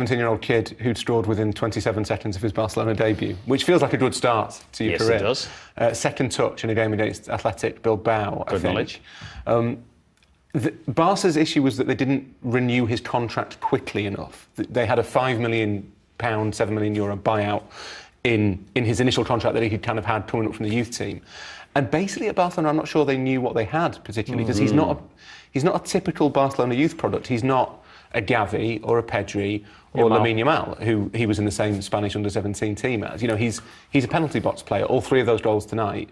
17-year-old kid who'd scored within 27 seconds of his Barcelona debut, which feels like a good start to your career. Yes, it does. Second touch in a game against Athletic Bilbao, Good knowledge. Barca's issue was that they didn't renew his contract quickly enough. They had a £5 million, €7 million buyout in his initial contract that he kind of had coming up from the youth team. And basically at Barcelona, I'm not sure they knew what they had particularly, because he's not a typical Barcelona youth product. He's not a Gavi or a Pedri or Lamine Yamal, who he was in the same Spanish under-17 team as. You know, he's a penalty box player. All three of those goals tonight,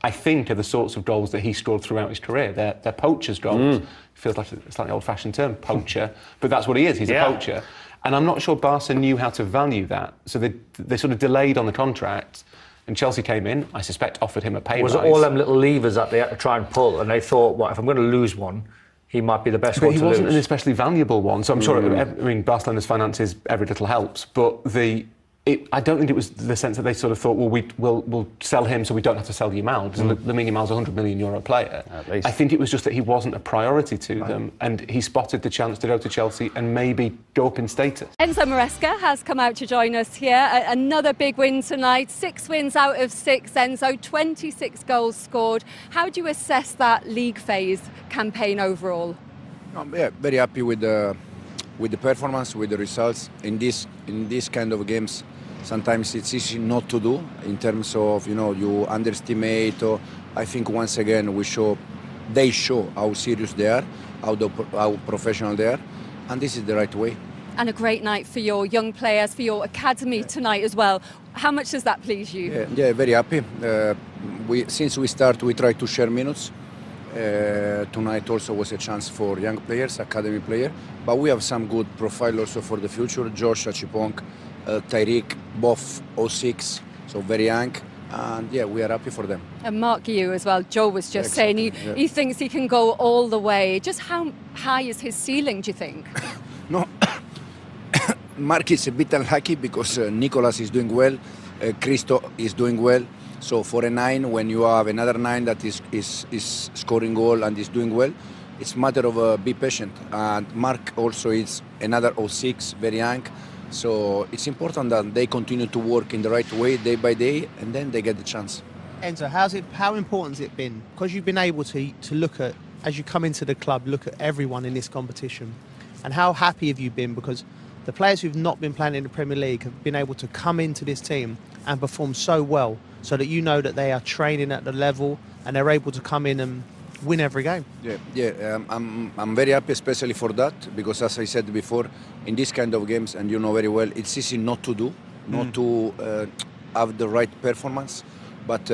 I think, are the sorts of goals that he scored throughout his career. They're poacher's goals. Feels like a slightly old-fashioned term, poacher, but that's what he is. He's a poacher. And I'm not sure Barca knew how to value that, so they sort of delayed on the contract. And Chelsea came in, I suspect, offered him a pay rise. Was it all them little levers that they had to try and pull, and they thought, well, if I'm going to lose one, he might be the best one to lose. But he wasn't an especially valuable one, so I'm sure, I mean, Barcelona's finances, every little helps, but I don't think it was the sense that they sort of thought, well, we'll sell him so we don't have to sell Yamal, because Lamine Yamal's a €100 million player. At least. I think it was just that he wasn't a priority to them, and he spotted the chance to go to Chelsea and maybe go up in status. Enzo Maresca has come out to join us here. Another big win tonight, 6 wins out of 6, Enzo, 26 goals scored. How do you assess that league phase campaign overall? Yeah, very happy with the performance, with the results. In this kind of games, sometimes it's easy not to do in terms of, you underestimate. Or I think once again they show how serious they are, how professional they are, and this is the right way. And a great night for your young players, for your academy tonight as well. How much does that please you? Yeah, very happy. Since we start, we try to share minutes. Tonight also was a chance for young players, academy player, but we have some good profile also for the future. Josh Achipong, Tyreek, both 06, so very young, and yeah, we are happy for them. And Mark Guiu as well. Joe was just saying he thinks he can go all the way. Just how high is his ceiling, do you think? No, Mark is a bit unlucky because Nicolas is doing well, Christo is doing well. So for a 9, when you have another 9 that is scoring goal and is doing well, it's a matter of be patient. And Mark also is another 06, very young. So it's important that they continue to work in the right way day by day, and then they get the chance. Enzo, how important has it been? Because you've been able to look at, as you come into the club, look at everyone in this competition. And how happy have you been? Because the players who've not been playing in the Premier League have been able to come into this team and perform so well, so that you know that they are training at the level and they're able to come in and win every game. I'm very happy, especially for that, because as I said before, in this kind of games, and you know very well, it's easy not to do, not to have the right performance, but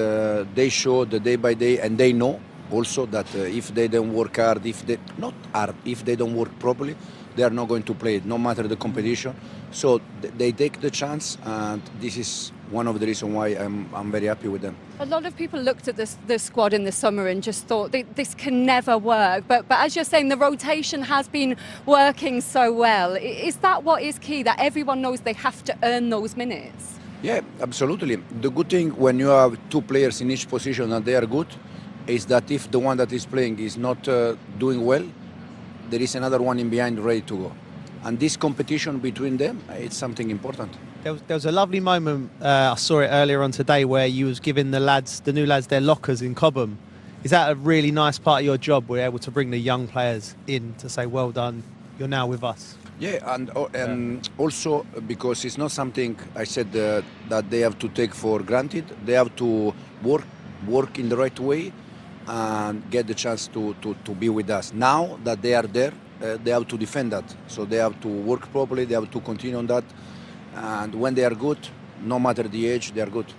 they show the day by day, and they know also that if they don't work hard, if they don't work properly, they are not going to play it, no matter the competition. So they take the chance, and this is one of the reasons why I'm very happy with them. A lot of people looked at this squad in the summer and just thought this can never work. But as you're saying, the rotation has been working so well. Is that what is key, that everyone knows they have to earn those minutes? Yeah, absolutely. The good thing when you have 2 players in each position and they are good is that if the one that is playing is not doing well, there is another one in behind ready to go. And this competition between them, it's something important. There was a lovely moment, I saw it earlier on today, where you was giving the new lads their lockers in Cobham. Is that a really nice part of your job? We're able to bring the young players in to say, well done, you're now with us. Yeah, and also because it's not something I said that they have to take for granted. They have to work in the right way and get the chance to be with us. Now that they are there, they have to defend that. So they have to work properly, they have to continue on that. And when they are good, no matter the age, they are good.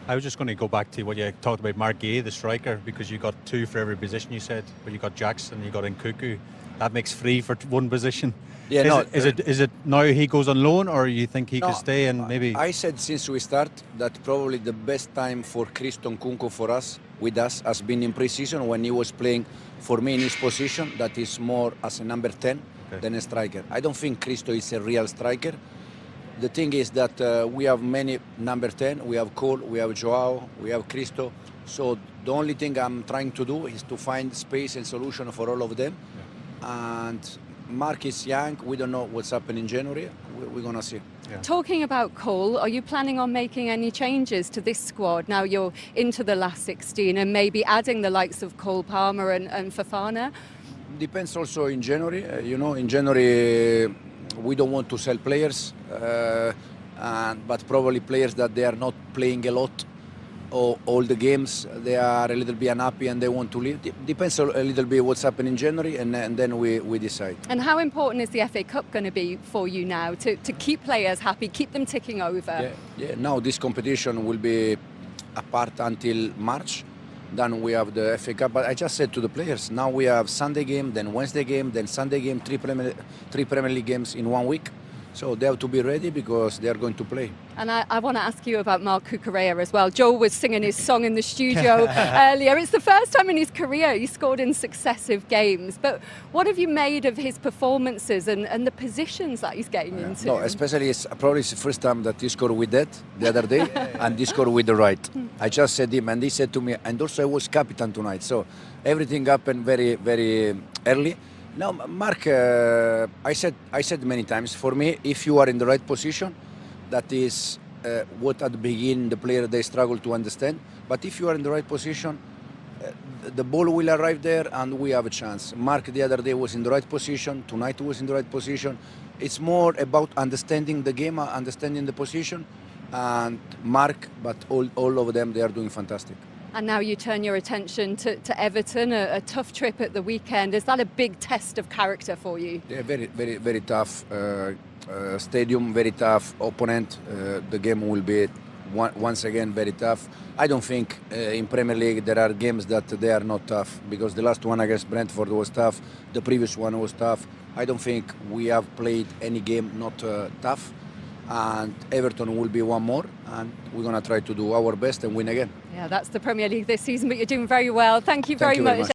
I was just going to go back to what you talked about, Mark Guiu, the striker, because you got 2 for every position you said, but you got Jackson, you got Nkunku. That makes 3 for 1 position. Yeah, is it now he goes on loan, or you think he could stay and maybe? I said since we start that probably the best time for Guiu Nkunku for us, with us, has been in pre-season when he was playing for me in his position, that is more as a number 10 than a striker. I don't think Guiu is a real striker. The thing is that we have many number 10. We have Cole, we have Joao, we have Guiu. So the only thing I'm trying to do is to find space and solution for all of them. And Mark is young. We don't know what's happening in January. We're going to see. Talking about Cole, are you planning on making any changes to this squad now you're into the last 16 and maybe adding the likes of Cole Palmer and Fofana? Depends also in January. In January we don't want to sell players, but probably players that they are not playing a lot or all the games, they are a little bit unhappy and they want to leave. Depends a little bit what's happening in January, and then we decide. And how important is the FA Cup going to be for you now to keep players happy, keep them ticking over? Yeah. Now this competition will be apart until March. Then we have the FA Cup. But I just said to the players, now we have Sunday game, then Wednesday game, then Sunday game, three Premier League games in 1 week. So they have to be ready because they are going to play. And I want to ask you about Marc Cucurella as well. Joel was singing his song in the studio earlier. It's the first time in his career he scored in successive games. But what have you made of his performances and the positions that he's getting into? No, especially it's probably the first time that he scored with that the other day, and he scored with the right. I just said him, and he said to me, and also I was captain tonight. So everything happened very, very early. Now, Mark, I said many times, for me, if you are in the right position, that is what at the beginning the player they struggle to understand. But if you are in the right position, the ball will arrive there and we have a chance. Mark the other day was in the right position, tonight was in the right position. It's more about understanding the game, understanding the position, and Mark, but all of them, they are doing fantastic. And now you turn your attention to Everton, a tough trip at the weekend. Is that a big test of character for you? Yeah, very, very, very tough stadium, very tough opponent. The game will be once again very tough. I don't think in Premier League there are games that they are not tough, because the last one against Brentford was tough, the previous one was tough. I don't think we have played any game not tough. And Everton will be one more, and we're going to try to do our best and win again. Yeah, that's the Premier League this season, but you're doing very well. Thank you very much.